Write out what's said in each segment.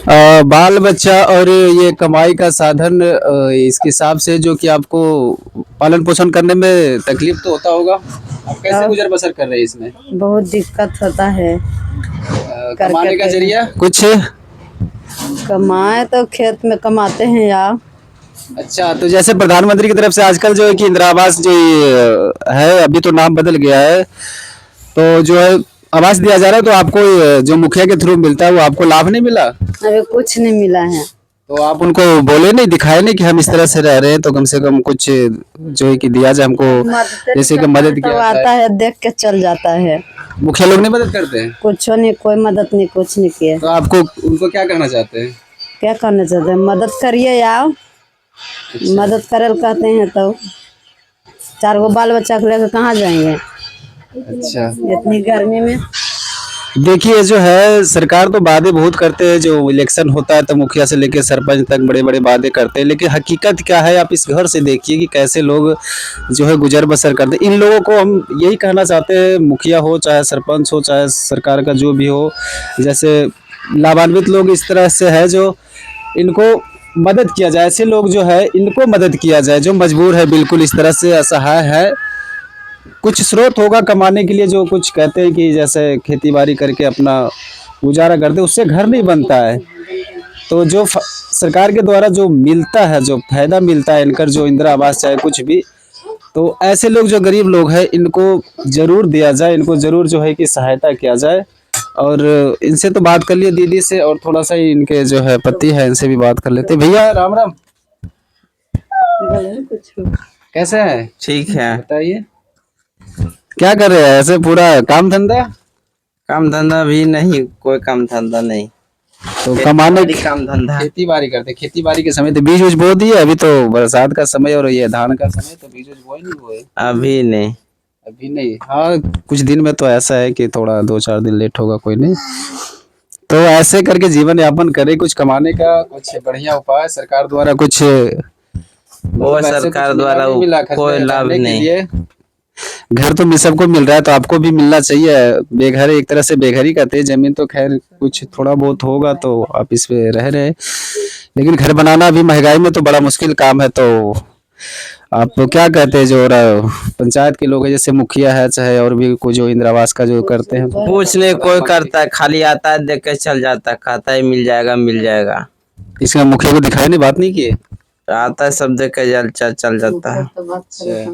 बाल बच्चा और ये कमाई का साधन, इसके हिसाब से जो कि आपको पालन पोषण करने में तकलीफ तो होता होगा। आप कैसे अब गुजर बसर कर रहे हैं इसमें? बहुत दिक्कत होता है कर कमाने का करके। जरिया कुछ? कमाए तो खेत में कमाते हैं यार। अच्छा, तो जैसे प्रधानमंत्री की तरफ से आजकल जो है कि इंदिरा आवास जो ये है, अभी तो नाम बदल गया है, तो जो है आवास दिया जा रहा है, तो आपको ये जो मुखिया के थ्रू मिलता है वो आपको लाभ नहीं मिला? अभी कुछ नहीं मिला है। तो आप उनको बोले नहीं, दिखाए नहीं कि हम इस तरह से रह रहे हैं, तो कम से कम कुछ जो है कि दिया जाए हमको, मदद जैसे कि मदद तो किया आता जाए। है, देख के चल जाता है। मुखिया लोग नहीं मदद करते हैं? कुछ नहीं, कोई मदद नहीं, कुछ नहीं किए। तो आपको उनको क्या कहना चाहते हैं? क्या करना चाहते हैं? मदद करिए यार। अच्छा। मदद करे कहते हैं तो 4 गो बाल बच्चा को लेकर कहाँ जाएंगे अच्छा, इतनी गर्मी में। देखिए जो है सरकार तो वादे बहुत करते हैं, जो इलेक्शन होता है तो मुखिया से लेकर सरपंच तक बड़े बड़े वादे करते हैं, लेकिन हकीकत क्या है आप इस घर से देखिए कि कैसे लोग जो है गुजर बसर करते हैं। इन लोगों को हम यही कहना चाहते हैं, मुखिया हो चाहे सरपंच हो चाहे सरकार का जो भी हो, जैसे लाभान्वित लोग इस तरह से है जो इनको मदद किया जाए, ऐसे लोग जो है इनको मदद किया जाए जो मजबूर है, बिल्कुल इस तरह से असहाय है। कुछ स्रोत होगा कमाने के लिए, जो कुछ कहते हैं कि जैसे खेती बाड़ी करके अपना गुजारा करते, उससे घर नहीं बनता है। तो जो सरकार के द्वारा जो मिलता है, जो फायदा मिलता है इनकर, जो इंदिरा आवास चाहे कुछ भी, तो ऐसे लोग जो गरीब लोग हैं इनको जरूर दिया जाए, इनको जरूर जो है कि सहायता किया जाए। और इनसे तो बात कर लिए दीदी से, और थोड़ा सा ही इनके जो है पति है इनसे भी बात कर लेते। भैया राम राम, कुछ कैसे हैं? ठीक है। बताइए क्या कर रहे हैं? ऐसे पूरा काम धंधा? काम धंधा भी नहीं, कोई काम धंधा नहीं। तो कमाने काम धंधा खेती बाड़ी करते, खेती बाड़ी के समय तो बीज उज बो दिए? अभी तो बरसात का समय और ये धान का समय, तो बीज उज बोए नहीं बोए? अभी नहीं। अभी नहीं, हाँ कुछ दिन में तो ऐसा है कि थोड़ा 2-4 दिन लेट होगा, कोई नहीं। तो ऐसे करके जीवन यापन करे, कुछ कमाने का कुछ बढ़िया उपाय सरकार द्वारा कुछ, वो मतलब ऐसे सरकार कुछ द्वारा मिला कोई लाभ रहने के नहीं। लिए? घर तो सबको मिल रहा है, तो आपको भी मिलना चाहिए। बेघर एक तरह से बेघर ही कहते हैं, जमीन तो खैर कुछ थोड़ा बहुत होगा तो आप इस पे रह रहे हैं, लेकिन घर बनाना अभी महंगाई में तो बड़ा मुश्किल काम है। तो आप तो क्या कहते हैं, जो पंचायत के लोग हैं जैसे मुखिया है चाहे और भी कोई जो इंदिरा आवास का जो करते हैं? कुछ नहीं, कोई करता है, खाली आता है देख के चल जाता है, कहता है मिल जाएगा मिल जाएगा। इसका मुखिया को दिखाई नहीं, बात नहीं किए? आता है सब देख के चल जाता है। अच्छा,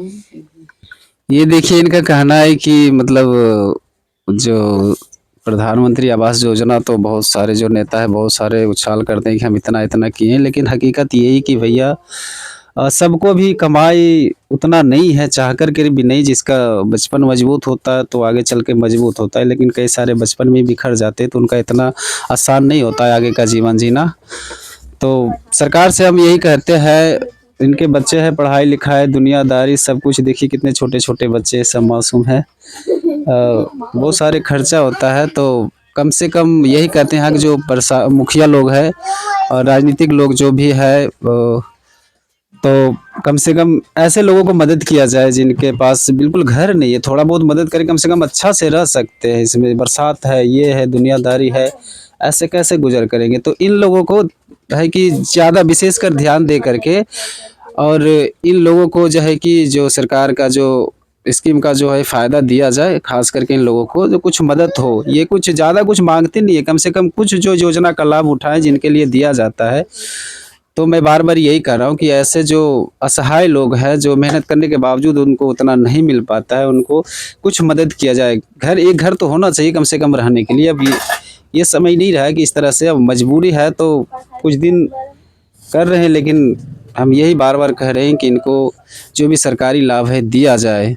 ये देखिए इनका कहना है कि मतलब जो प्रधानमंत्री आवास योजना तो बहुत सारे जो नेता है बहुत सारे उछाल करते हैं कि हम इतना इतना किए हैं, लेकिन हकीकत यही कि भैया सबको भी कमाई उतना नहीं है, चाह कर के भी नहीं। जिसका बचपन मजबूत होता है तो आगे चल के मजबूत होता है, लेकिन कई सारे बचपन में बिखर जाते हैं तो उनका इतना आसान नहीं होता है आगे का जीवन जीना। तो सरकार से हम यही कहते हैं, इनके बच्चे हैं, पढ़ाई लिखाई दुनियादारी सब कुछ देखिए, कितने छोटे छोटे बच्चे सब मासूम हैं, बहुत सारे खर्चा होता है। तो कम से कम यही कहते हैं कि जो मुखिया लोग हैं और राजनीतिक लोग जो भी है, तो कम से कम ऐसे लोगों को मदद किया जाए जिनके पास बिल्कुल घर नहीं है, थोड़ा बहुत मदद करें, कम से कम अच्छा से रह सकते हैं। इसमें बरसात है, ये है, दुनियादारी है, ऐसे कैसे गुजर करेंगे? तो इन लोगों को है कि ज़्यादा विशेषकर ध्यान दे करके, और इन लोगों को जो है कि जो सरकार का जो स्कीम का जो है फ़ायदा दिया जाए, खास करके इन लोगों को जो कुछ मदद हो। ये कुछ ज़्यादा कुछ मांगते नहीं है, कम से कम कुछ जो योजना का लाभ उठाएं जिनके लिए दिया जाता है। तो मैं बार बार यही कह रहा हूँ कि ऐसे जो असहाय लोग हैं, जो मेहनत करने के बावजूद उनको उतना नहीं मिल पाता है, उनको कुछ मदद किया जाए। एक घर तो होना चाहिए कम से कम रहने के लिए। अब ये समय नहीं रहा है कि इस तरह से, अब मजबूरी है तो कुछ दिन कर रहे हैं, लेकिन हम यही बार बार कह रहे हैं कि इनको जो भी सरकारी लाभ है दिया जाए।